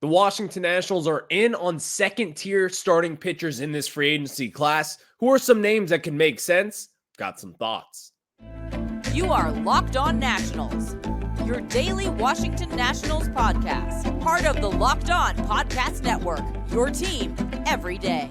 The Washington Nationals are in on second-tier starting pitchers in this free agency class. Who are some names that can make sense? Got some thoughts. You are Locked On Nationals, your daily Washington Nationals podcast. Part of the Locked On Podcast Network, your team every day.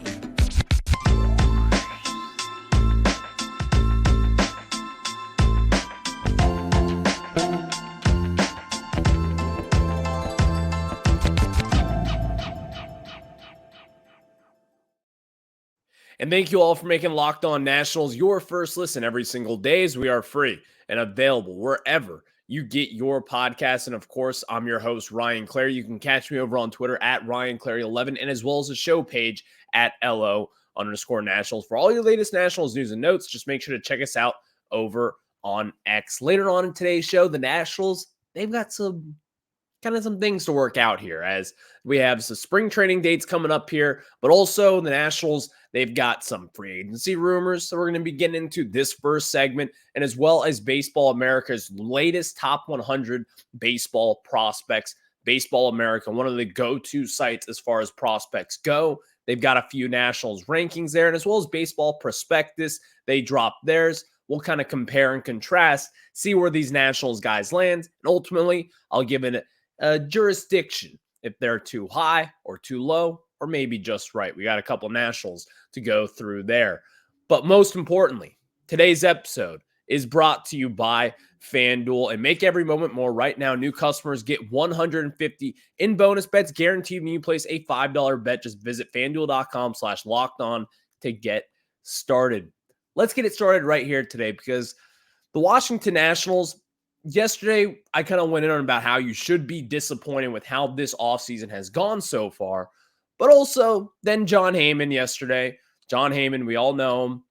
And thank you all for making Locked On Nationals your first listen every single day, as we are free and available wherever you get your podcasts. And of course, I'm your host, Ryan Clary. You can catch me over on Twitter at RyanClary11 and as well as the show page at LO_Nationals. For all your latest Nationals news and notes, just make sure to check us out over on X. Later on in today's show, the Nationals, they've got some things to work out here, as we have some spring training dates coming up here, but also the Nationals, they've got some free agency rumors that we're going to be getting into this first segment, and as well as Baseball America's latest top 100 baseball prospects. Baseball America, one of the go-to sites as far as prospects go. They've got a few Nationals rankings there, and as well as Baseball Prospectus, they dropped theirs. We'll kind of compare and contrast, see where these Nationals guys land, and ultimately, I'll give it a jurisdiction if they're too high or too low, or maybe just right. We got a couple Nationals to go through there. But most importantly, today's episode is brought to you by FanDuel, and make every moment more. Right now, new customers get $150 in bonus bets guaranteed when you place a $5 bet. Just visit FanDuel.com/lockedon to get started. Let's get it started right here today, because the Washington Nationals, yesterday, I kind of went in on about how you should be disappointed with how this offseason has gone so far. But also, then Jon Heyman yesterday. Jon Heyman, we all know him.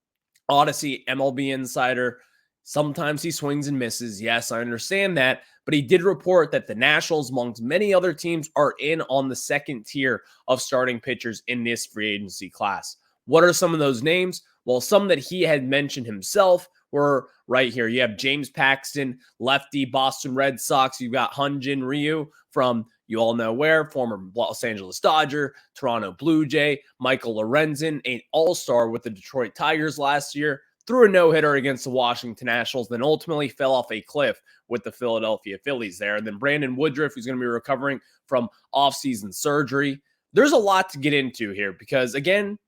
Odyssey, MLB insider. Sometimes he swings and misses. Yes, I understand that. But he did report that the Nationals, amongst many other teams, are in on the second tier of starting pitchers in this free agency class. What are some of those names? Well, some that he had mentioned himself were right here. You have James Paxton, lefty, Boston Red Sox. You've got Hyun-jin Ryu from, you all know where, former Los Angeles Dodger, Toronto Blue Jay. Michael Lorenzen, an all-star with the Detroit Tigers last year, threw a no-hitter against the Washington Nationals, then ultimately fell off a cliff with the Philadelphia Phillies there. And then Brandon Woodruff, who's going to be recovering from offseason surgery. There's a lot to get into here because, again,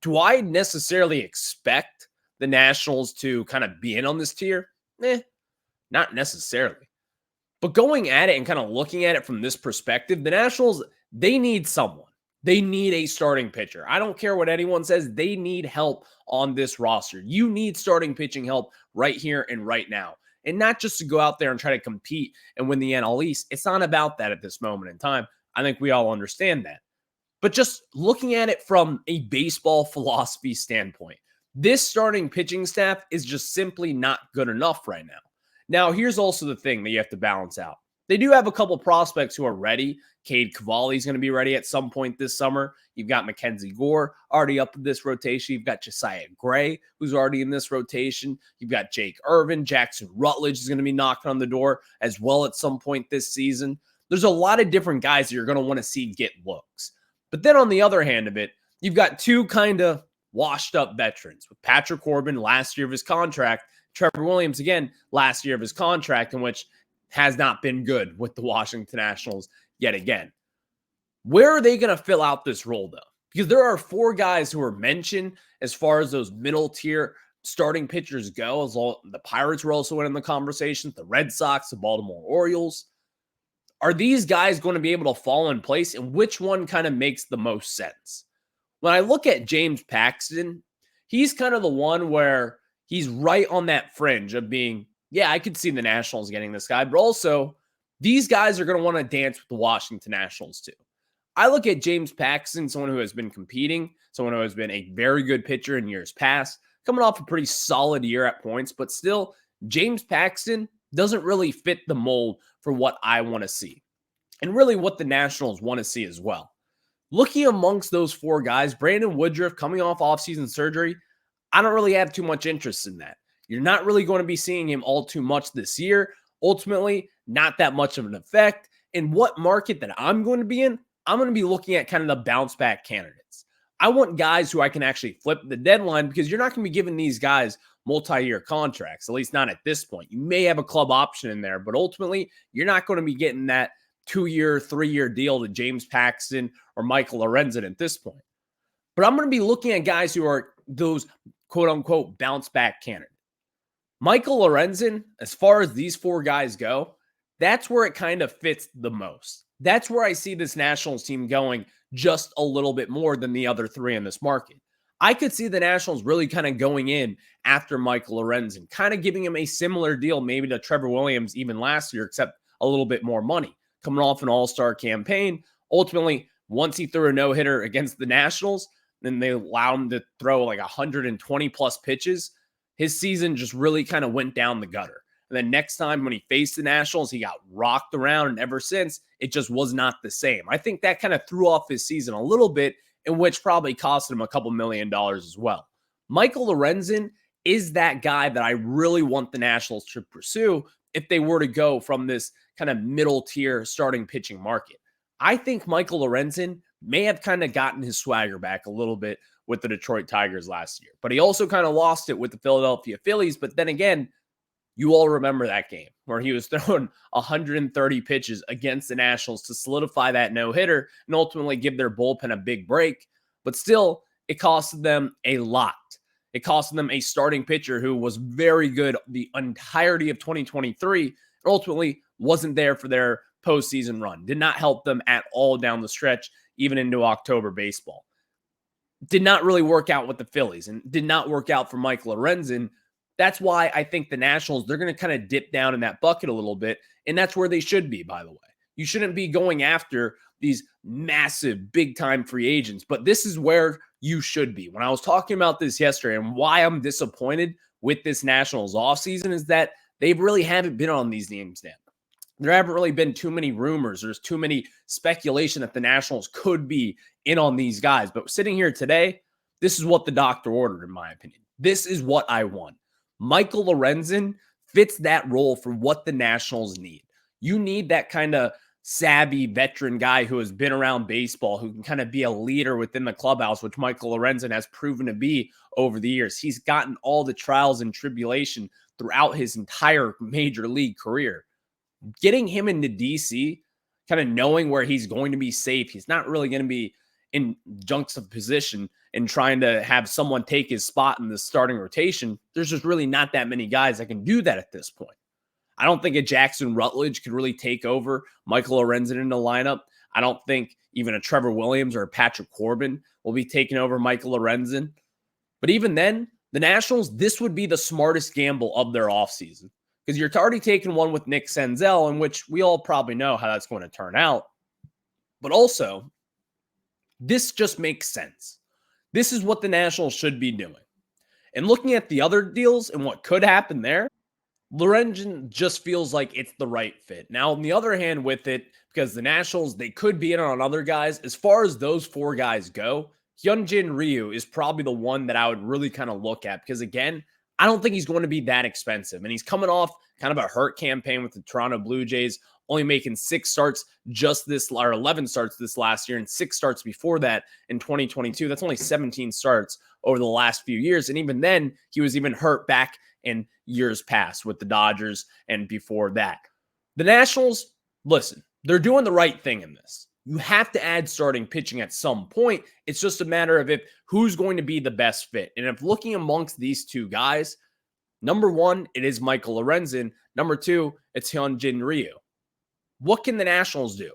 do I necessarily expect the Nationals to kind of be in on this tier? Not necessarily. But going at it and kind of looking at it from this perspective, the Nationals, they need someone. They need a starting pitcher. I don't care what anyone says. They need help on this roster. You need starting pitching help right here and right now. And not just to go out there and try to compete and win the NL East. It's not about that at this moment in time. I think we all understand that. But just looking at it from a baseball philosophy standpoint, this starting pitching staff is just simply not good enough right now. Now, here's also the thing that you have to balance out. They do have a couple prospects who are ready. Cade Cavalli is going to be ready at some point this summer. You've got Mackenzie Gore already up in this rotation. You've got Josiah Gray, who's already in this rotation. You've got Jake Irvin. Jackson Rutledge is going to be knocking on the door as well at some point this season. There's a lot of different guys that you're going to want to see get looks. But then on the other hand of it, you've got two kind of washed up veterans with Patrick Corbin last year of his contract, Trevor Williams again last year of his contract, in which has not been good with the Washington Nationals yet again. Where are they going to fill out this role though? Because there are four guys who are mentioned as far as those middle tier starting pitchers go. As well, the Pirates were also in the conversation, the Red Sox, the Baltimore Orioles. Are these guys going to be able to fall in place, and which one kind of makes the most sense? When I look at James Paxton, he's kind of the one where he's right on that fringe of being, yeah, I could see the Nationals getting this guy, but also these guys are going to want to dance with the Washington Nationals too. I look at James Paxton, someone who has been competing, someone who has been a very good pitcher in years past, coming off a pretty solid year at points, but still, James Paxton doesn't really fit the mold for what I want to see, and really what the Nationals want to see as well. Looking amongst those four guys, Brandon Woodruff coming off offseason surgery, I don't really have too much interest in that. You're not really going to be seeing him all too much this year. Ultimately, not that much of an effect. In what market that I'm going to be in, I'm going to be looking at kind of the bounce back candidates. I want guys who I can actually flip the deadline, because you're not going to be giving these guys multi-year contracts, at least not at this point. You may have a club option in there, but ultimately you're not going to be getting that 2-year, 3-year deal to James Paxton or Michael Lorenzen at this point. But I'm going to be looking at guys who are those quote unquote bounce back candidates. Michael Lorenzen, as far as these 4 guys go, that's where it kind of fits the most. That's where I see this Nationals team going just a little bit more than the other 3 in this market. I could see the Nationals really kind of going in after Michael Lorenzen, kind of giving him a similar deal maybe to Trevor Williams even last year, except a little bit more money. Coming off an all-star campaign, ultimately, once he threw a no-hitter against the Nationals, then they allowed him to throw like 120-plus pitches. His season just really kind of went down the gutter. And then next time when he faced the Nationals, he got rocked around, and ever since, it just was not the same. I think that kind of threw off his season a little bit, in which probably cost him a couple $1 million as well. Michael Lorenzen is that guy that I really want the Nationals to pursue if they were to go from this kind of middle tier starting pitching market. I think Michael Lorenzen may have kind of gotten his swagger back a little bit with the Detroit Tigers last year, but he also kind of lost it with the Philadelphia Phillies. But then again, you all remember that game where he was throwing 130 pitches against the Nationals to solidify that no-hitter and ultimately give their bullpen a big break. But still, it costed them a lot. It cost them a starting pitcher who was very good the entirety of 2023 and ultimately wasn't there for their postseason run. Did not help them at all down the stretch, even into October baseball. Did not really work out with the Phillies and did not work out for Michael Lorenzen. That's why I think the Nationals, they're going to kind of dip down in that bucket a little bit, and that's where they should be, by the way. You shouldn't be going after these massive, big-time free agents, but this is where you should be. When I was talking about this yesterday and why I'm disappointed with this Nationals offseason is that they really haven't been on these names now. There haven't really been too many rumors. There's too many speculation that the Nationals could be in on these guys. But sitting here today, this is what the doctor ordered, in my opinion. This is what I want. Michael Lorenzen fits that role for what the Nationals need. You need that kind of savvy veteran guy who has been around baseball, who can kind of be a leader within the clubhouse, which Michael Lorenzen has proven to be over the years. He's gotten all the trials and tribulation throughout his entire major league career. Getting him into DC, kind of knowing where he's going to be safe. He's not really going to be in juxtaposition and trying to have someone take his spot in the starting rotation. There's just really not that many guys that can do that at this point. I don't think a Jackson Rutledge could really take over Michael Lorenzen in the lineup. I don't think even a Trevor Williams or a Patrick Corbin will be taking over Michael Lorenzen. But even then, the Nationals, this would be the smartest gamble of their offseason, because you're already taking one with Nick Senzel, in which we all probably know how that's going to turn out. But also, this just makes sense. This is what the Nationals should be doing. And looking at the other deals and what could happen there, Lorenzen just feels like it's the right fit. Now, on the other hand with it, because the Nationals, they could be in on other guys. As far as those 4 guys go, Hyun-jin Ryu is probably the one that I would really kind of look at, because again, I don't think he's going to be that expensive. And he's coming off kind of a hurt campaign with the Toronto Blue Jays, only making 6 starts or 11 starts this last year and 6 starts before that in 2022. That's only 17 starts over the last few years. And even then, he was even hurt back in years past with the Dodgers and before that. The Nationals, listen, they're doing the right thing in this. You have to add starting pitching at some point. It's just a matter of who's going to be the best fit. And if looking amongst these 2 guys, number 1, it is Michael Lorenzen. Number 2, it's Hyun-jin Ryu. What can the Nationals do?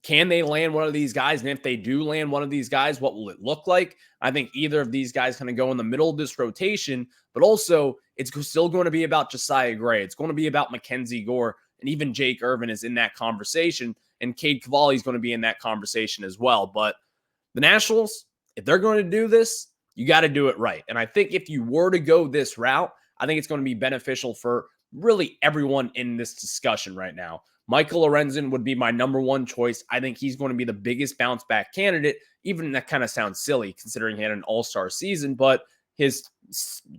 Can they land one of these guys? And if they do land one of these guys, what will it look like? I think either of these guys kind of go in the middle of this rotation, but also it's still going to be about Josiah Gray. It's going to be about Mackenzie Gore, and even Jake Irvin is in that conversation, and Cade Cavalli is going to be in that conversation as well. But the Nationals, if they're going to do this, you got to do it right. And I think if you were to go this route, I think it's going to be beneficial for really everyone in this discussion right now. Michael Lorenzen would be my number 1 choice. I think he's going to be the biggest bounce back candidate, even that kind of sounds silly considering he had an all-star season, but his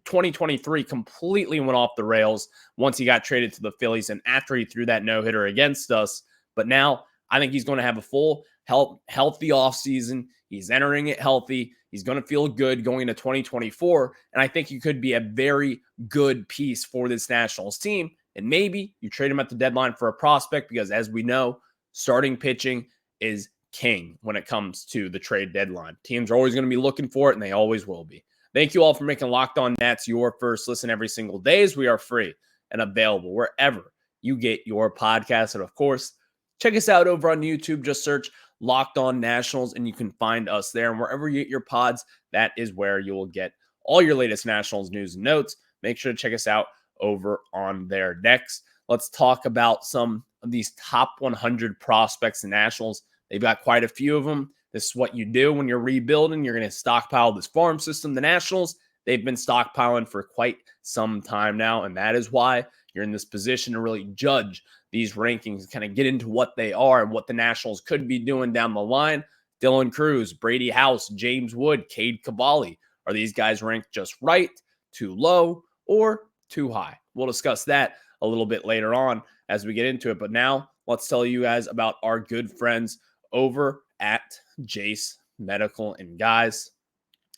2023 completely went off the rails once he got traded to the Phillies and after he threw that no-hitter against us. But now I think he's going to have a full healthy offseason. He's entering it healthy. He's going to feel good going into 2024. And I think he could be a very good piece for this Nationals team. And maybe you trade him at the deadline for a prospect because, as we know, starting pitching is king when it comes to the trade deadline. Teams are always going to be looking for it, and they always will be. Thank you all for making Locked On Nats your first listen every single day, as we are free and available wherever you get your podcast. And, of course, check us out over on YouTube. Just search Locked On Nationals, and you can find us there. And wherever you get your pods, that is where you will get all your latest Nationals news and notes. Make sure to check us out over on there. Next, let's talk about some of these top 100 prospects in Nationals. They've got quite a few of them. This is what you do when you're rebuilding. You're going to stockpile this farm system. The Nationals, they've been stockpiling for quite some time now, and that is why you're in this position to really judge these rankings, kind of get into what they are and what the Nationals could be doing down the line. Dylan Cruz, Brady House, James Wood, Cade Cavalli. Are these guys ranked just right, too low, or too high? We'll discuss that a little bit later on as we get into it. But now let's tell you guys about our good friends over at Jase Medical. And guys,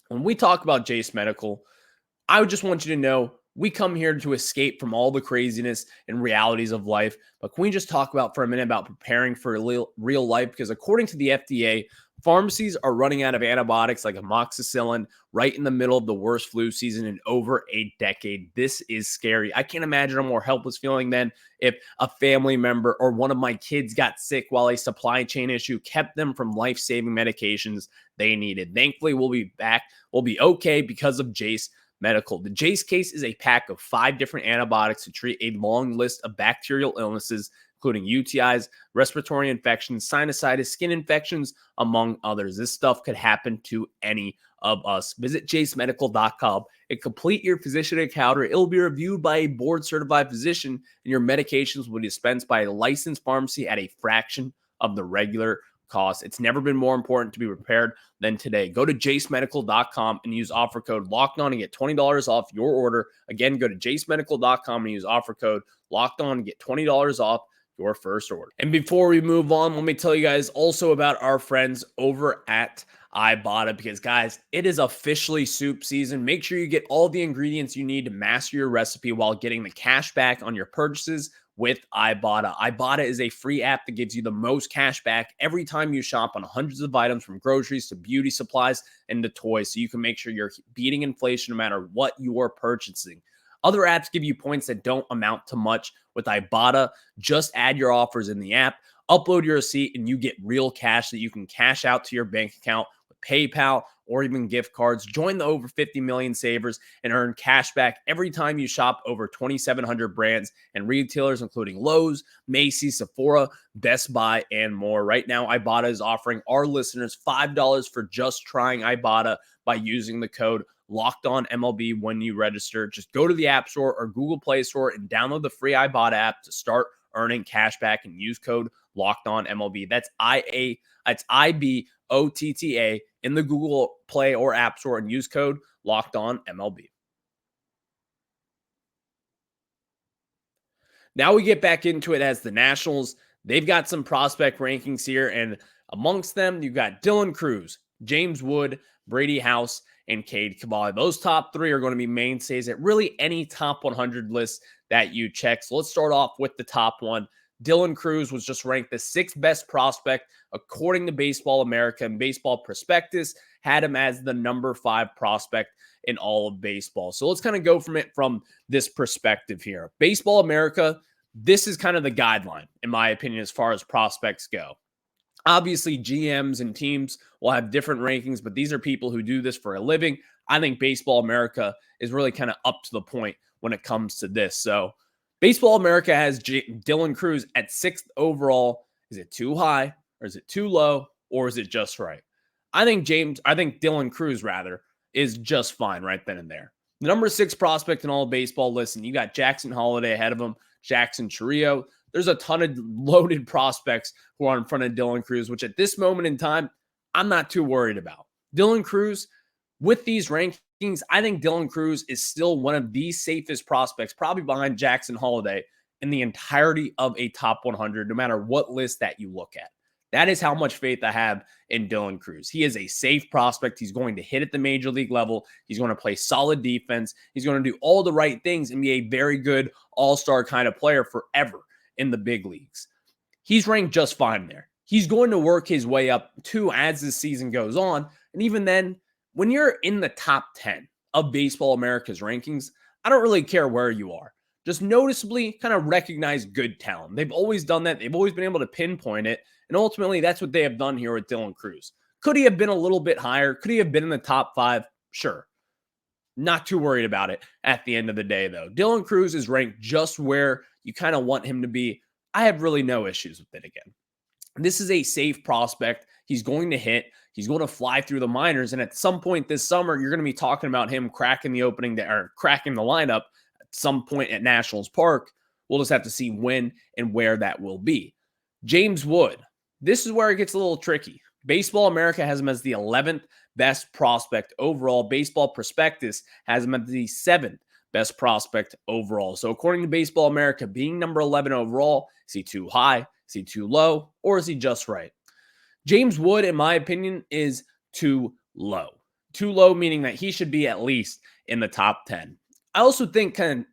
when we talk about Jase Medical, I just want you to know we come here to escape from all the craziness and realities of life. But can we just talk about for a minute about preparing for real life? Because according to the FDA, pharmacies are running out of antibiotics like amoxicillin right in the middle of the worst flu season in over a decade. This is scary. I can't imagine a more helpless feeling than if a family member or one of my kids got sick while a supply chain issue kept them from life-saving medications they needed. Thankfully, we'll be back. We'll be okay because of Jase Medical. The Jase case is a pack of 5 different antibiotics to treat a long list of bacterial illnesses, including UTIs, respiratory infections, sinusitis, skin infections, among others. This stuff could happen to any of us. Visit jasemedical.com and complete your physician encounter. It'll be reviewed by a board-certified physician, and your medications will be dispensed by a licensed pharmacy at a fraction of the regular cost. It's never been more important to be prepared than today. Go to jasemedical.com and use offer code LOCKEDON and get $20 off your order. Again, go to jasemedical.com and use offer code LOCKEDON and get $20 off your first order. And before we move on, let me tell you guys also about our friends over at Ibotta, because guys, it is officially soup season. Make sure you get all the ingredients you need to master your recipe while getting the cash back on your purchases with Ibotta. Ibotta is a free app that gives you the most cash back every time you shop on hundreds of items, from groceries to beauty supplies and to toys, so you can make sure you're beating inflation no matter what you're purchasing. Other apps give you points that don't amount to much. With Ibotta, just add your offers in the app, upload your receipt, and you get real cash that you can cash out to your bank account with PayPal or even gift cards. Join the over 50 million savers and earn cash back every time you shop over 2,700 brands and retailers, including Lowe's, Macy's, Sephora, Best Buy, and more. Right now, Ibotta is offering our listeners $5 for just trying Ibotta by using the code LOCKEDONMLB when you register. Just go to the App Store or Google Play Store and download the free Ibotta app to start earning cash back and use code LOCKEDONMLB. That's IBOTTA in the Google Play or App Store and use code LOCKEDONMLB. Now we get back into it as the Nationals. They've got some prospect rankings here, and amongst them, you've got Dylan Cruz, James Wood, Brady House, and Cade Cavalli. Those top 3 are going to be mainstays at really any top 100 list that you check. So let's start off with the top one. Dylan Cruz was just ranked the 6th best prospect according to Baseball America, and Baseball Prospectus had him as the number 5 prospect in all of baseball. So let's kind of go from this perspective here. Baseball America, this is kind of the guideline, in my opinion, as far as prospects go. Obviously, GMs and teams will have different rankings, but these are people who do this for a living. I think Baseball America is really kind of up to the point when it comes to this. So Baseball America has Dylan Cruz at 6th overall. Is it too high, or is it too low, or is it just right? I think Dylan Cruz, rather, is just fine right then and there. The number 6 prospect in all of baseball, listen, you got Jackson Holiday ahead of him, Jackson Chourio. There's a ton of loaded prospects who are in front of Dylan Cruz, which at this moment in time, I'm not too worried about. Dylan Cruz, with these rankings, I think Dylan Cruz is still one of the safest prospects, probably behind Jackson Holiday, in the entirety of a top 100, no matter what list that you look at. That is how much faith I have in Dylan Cruz. He is a safe prospect. He's going to hit at the major league level. He's going to play solid defense. He's going to do all the right things and be a very good all-star kind of player forever in the big leagues. He's ranked just fine there. He's going to work his way up too as the season goes on. And even then, when you're in the top 10 of Baseball America's rankings, I don't really care where you are. Just noticeably kind of recognize good talent. They've always done that. They've always been able to pinpoint it. And ultimately, that's what they have done here with Dylan Cruz. Could he have been a little bit higher? Could he have been in the top 5? Sure. Not too worried about it at the end of the day, though. Dylan Cruz is ranked just where you kind of want him to be. I have really no issues with it again. This is a safe prospect. He's going to hit. He's going to fly through the minors. And at some point this summer, you're going to be talking about him cracking the cracking the lineup at some point at Nationals Park. We'll just have to see when and where that will be. James Wood. This is where it gets a little tricky. Baseball America has him as the 11th best prospect overall. Baseball Prospectus has him as the 7th best prospect overall. So according to Baseball America, being number 11 overall, is he too high? Is he too low? Or is he just right? James Wood, in my opinion, is too low. Too low, meaning that he should be at least in the top 10. I also think kind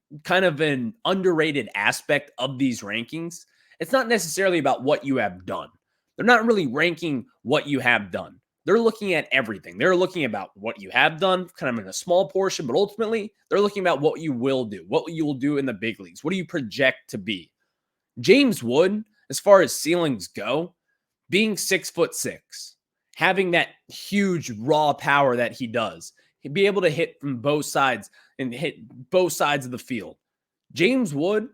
of an underrated aspect of these rankings, it's not necessarily about what you have done. They're not really ranking what you have done. They're looking at everything. They're looking about what you have done, kind of in a small portion, but ultimately, they're looking about what you will do, what you will do in the big leagues. What do you project to be? James Wood, as far as ceilings go, being 6'6", having that huge raw power that he does, he'd be able to hit from both sides and hit both sides of the field. James Wood,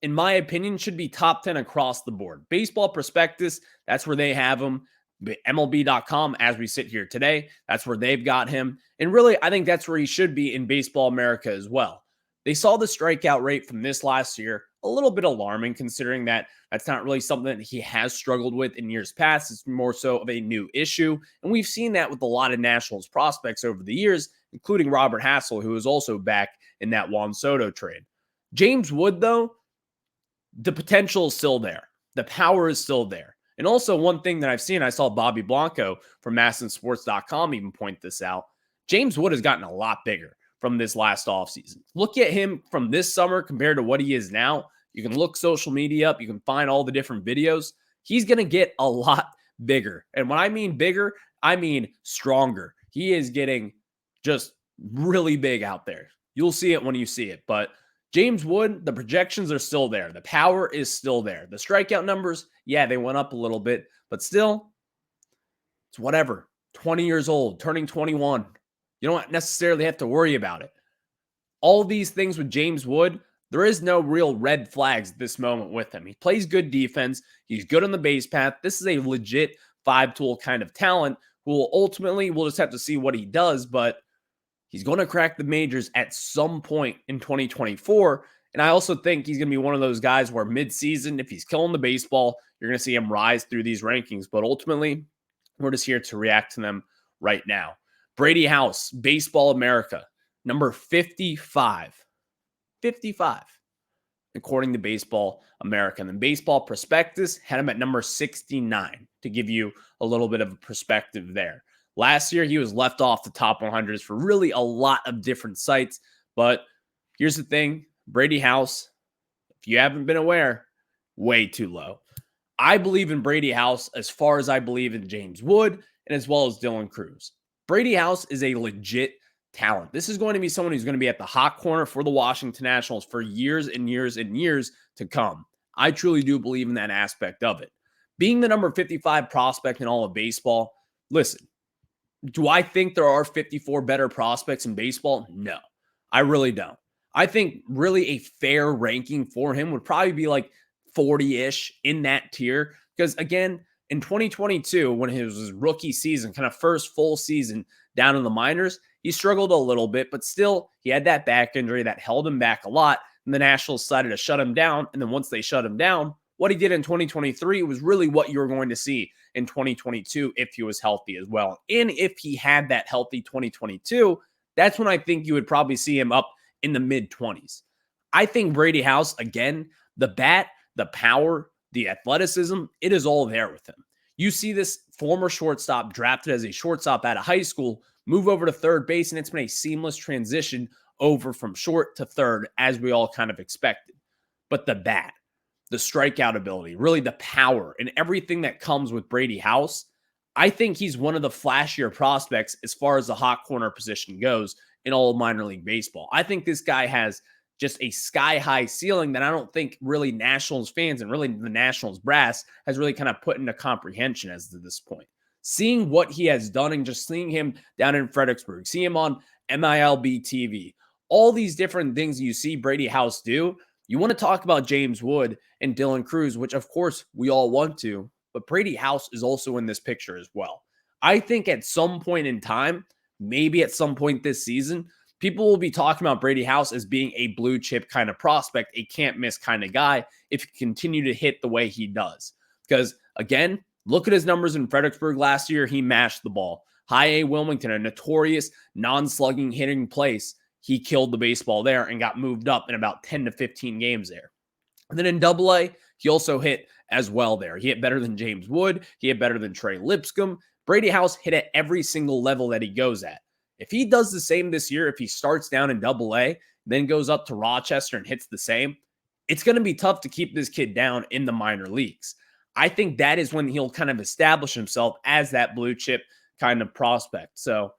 in my opinion, should be top 10 across the board. Baseball Prospectus, that's where they have him. MLB.com, as we sit here today, that's where they've got him. And really, I think that's where he should be in Baseball America as well. They saw the strikeout rate from this last year, a little bit alarming considering that that's not really something that he has struggled with in years past. It's more so of a new issue. And we've seen that with a lot of Nationals prospects over the years, including Robert Hassel, who is also back in that Juan Soto trade. James Wood, though, the potential is still there. The power is still there. And also one thing that I've seen, I saw Bobby Blanco from MASNsports.com even point this out. James Wood has gotten a lot bigger from this last offseason. Look at him from this summer compared to what he is now. You can look social media up. You can find all the different videos. He's going to get a lot bigger. And when I mean bigger, I mean stronger. He is getting just really big out there. You'll see it when you see it. But James Wood, the projections are still there. The power is still there. The strikeout numbers, yeah, they went up a little bit, but still, it's whatever. 20 years old, turning 21. You don't necessarily have to worry about it. All these things with James Wood, there is no real red flags at this moment with him. He plays good defense. He's good on the base path. This is a legit five-tool kind of talent who will ultimately, we'll just have to see what he does, but he's going to crack the majors at some point in 2024. And I also think he's going to be one of those guys where mid-season, if he's killing the baseball, you're going to see him rise through these rankings. But ultimately, we're just here to react to them right now. Brady House, Baseball America, number 55. 55, according to Baseball America. And then Baseball Prospectus had him at number 69 to give you a little bit of a perspective there. Last year, he was left off the top 100s for really a lot of different sites. But here's the thing, Brady House, if you haven't been aware, way too low. I believe in Brady House as far as I believe in James Wood and as well as Dylan Cruz. Brady House is a legit talent. This is going to be someone who's going to be at the hot corner for the Washington Nationals for years and years and years to come. I truly do believe in that aspect of it. Being the number 55 prospect in all of baseball, listen, do I think there are 54 better prospects in baseball? No, I really don't. I think really a fair ranking for him would probably be like 40-ish in that tier. Because again, in 2022, when it was his rookie season, kind of first full season down in the minors, he struggled a little bit, but still he had that back injury that held him back a lot. And the Nationals decided to shut him down. And then once they shut him down, what he did in 2023 was really what you were going to see in 2022 if he was healthy as well. And if he had that healthy 2022, that's when I think you would probably see him up in the mid-20s. I think Brady House, again, the bat, the power, the athleticism, it is all there with him. You see this former shortstop drafted as a shortstop out of high school move over to third base, and it's been a seamless transition over from short to third, as we all kind of expected. But the bat, the strikeout ability, really the power, and everything that comes with Brady House, I think he's one of the flashier prospects as far as the hot corner position goes in all of minor league baseball. I think this guy has just a sky-high ceiling that I don't think really Nationals fans and really the Nationals brass has really kind of put into comprehension as to this point. Seeing what he has done and just seeing him down in Fredericksburg, see him on MILB TV, all these different things you see Brady House do. You want to talk about James Wood and Dylan Cruz, which of course we all want to, but Brady House is also in this picture as well. I think at some point in time, maybe at some point this season, people will be talking about Brady House as being a blue chip kind of prospect, a can't miss kind of guy if he continue to hit the way he does. Because again, look at his numbers in Fredericksburg last year. He mashed the ball. High A Wilmington, a notorious non-slugging hitting place. He killed the baseball there and got moved up in about 10 to 15 games there. And then in Double A, he also hit as well there. He hit better than James Wood. He hit better than Trey Lipscomb. Brady House hit at every single level that he goes at. If he does the same this year, if he starts down in Double A, then goes up to Rochester and hits the same, it's going to be tough to keep this kid down in the minor leagues. I think that is when he'll kind of establish himself as that blue chip kind of prospect. So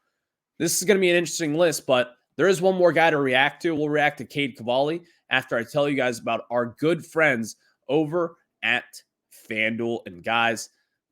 this is going to be an interesting list, but there is one more guy to react to. We'll react to Cade Cavalli after I tell you guys about our good friends over at FanDuel. And guys,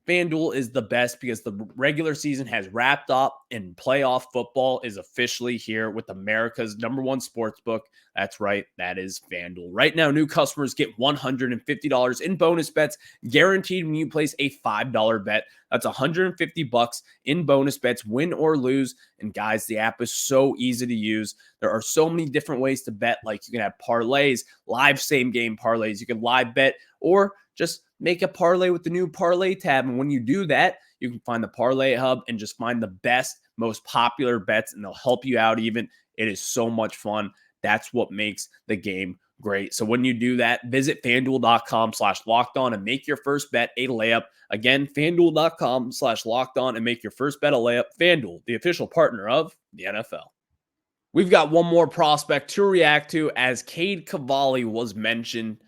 FanDuel is the best because the regular season has wrapped up and playoff football is officially here with America's #1 sports book. That's right. That is FanDuel. Right now, new customers get $150 in bonus bets guaranteed when you place a $5 bet. That's $150 in bonus bets, win or lose. And guys, the app is so easy to use. There are so many different ways to bet. Like you can have parlays, live same game parlays. You can live bet or just make a parlay with the new parlay tab. And when you do that, you can find the parlay hub and just find the best, most popular bets, and they'll help you out even. It is so much fun. That's what makes the game great. So when you do that, visit FanDuel.com/lockedon and make your first bet a layup. Again, FanDuel.com/lockedon and make your first bet a layup. FanDuel, the official partner of the NFL. We've got one more prospect to react to as Cade Cavalli was mentioned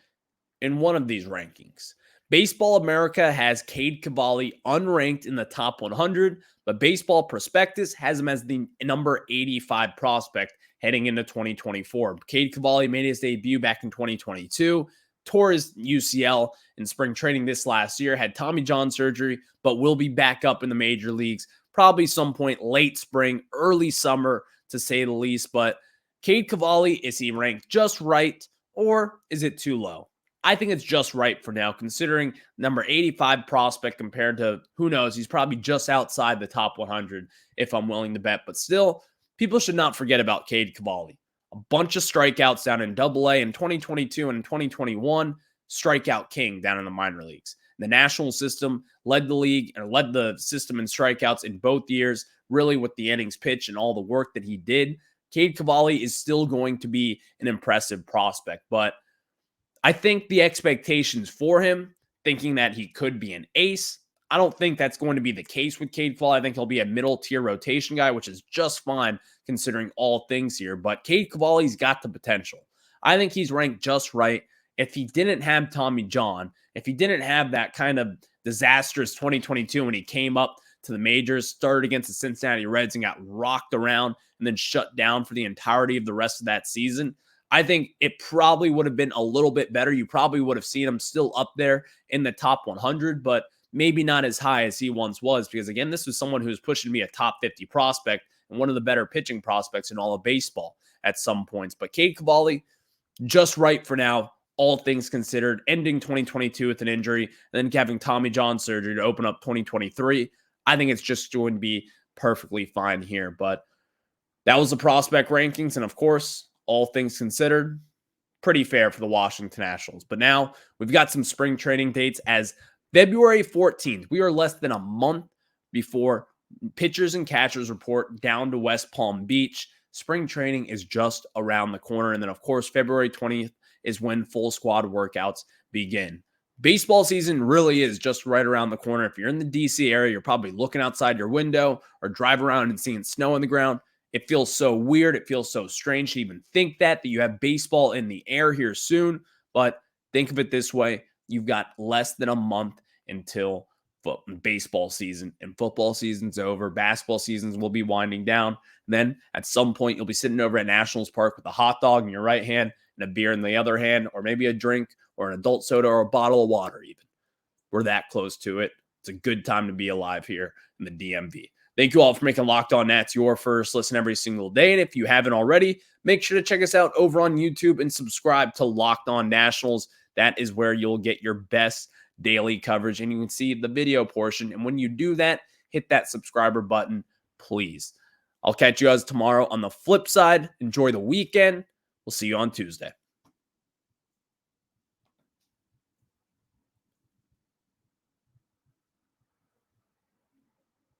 in one of these rankings. Baseball America has Cade Cavalli unranked in the top 100, but Baseball Prospectus has him as the number 85 prospect heading into 2024. Cade Cavalli made his debut back in 2022, tore his UCL in spring training this last year, had Tommy John surgery, but will be back up in the major leagues probably some point late spring, early summer, to say the least. But Cade Cavalli, is he ranked just right, or is it too low? I think it's just right for now, considering number 85 prospect compared to, who knows, he's probably just outside the top 100 if I'm willing to bet. But still, people should not forget about Cade Cavalli. A bunch of strikeouts down in Double A in 2022 and in 2021, strikeout king down in the minor leagues. The national system led the league and led the system in strikeouts in both years, really with the innings pitch and all the work that he did. Cade Cavalli is still going to be an impressive prospect, but I think the expectations for him, thinking that he could be an ace, I don't think that's going to be the case with Cade Cavalli. I think he'll be a middle tier rotation guy, which is just fine considering all things here. But Cade Cavalli's got the potential. I think he's ranked just right. If he didn't have Tommy John, if he didn't have that kind of disastrous 2022 when he came up to the majors, started against the Cincinnati Reds and got rocked around and then shut down for the entirety of the rest of that season, I think it probably would have been a little bit better. You probably would have seen him still up there in the top 100, but maybe not as high as he once was, because again, this was someone who was pushing to be a top 50 prospect and one of the better pitching prospects in all of baseball at some points. But Cade Cavalli, just right for now, all things considered, ending 2022 with an injury, and then having Tommy John surgery to open up 2023. I think it's just going to be perfectly fine here. But that was the prospect rankings, and of course, all things considered, pretty fair for the Washington Nationals. But now we've got some spring training dates as February 14th. We are less than a month before pitchers and catchers report down to West Palm Beach. Spring training is just around the corner. And then, of course, February 20th is when full squad workouts begin. Baseball season really is just right around the corner. If you're in the DC area, you're probably looking outside your window or drive around and seeing snow on the ground. It feels so weird. It feels so strange to even think that you have baseball in the air here soon. But think of it this way. You've got less than a month until baseball season, and football season's over. Basketball seasons will be winding down. And then at some point, you'll be sitting over at Nationals Park with a hot dog in your right hand and a beer in the other hand, or maybe a drink or an adult soda or a bottle of water even. We're that close to it. It's a good time to be alive here in the DMV. Thank you all for making Locked On Nats your first listen every single day. And if you haven't already, make sure to check us out over on YouTube and subscribe to Locked On Nationals. That is where you'll get your best daily coverage, and you can see the video portion. And when you do that, hit that subscriber button, please. I'll catch you guys tomorrow on the flip side. Enjoy the weekend. We'll see you on Tuesday.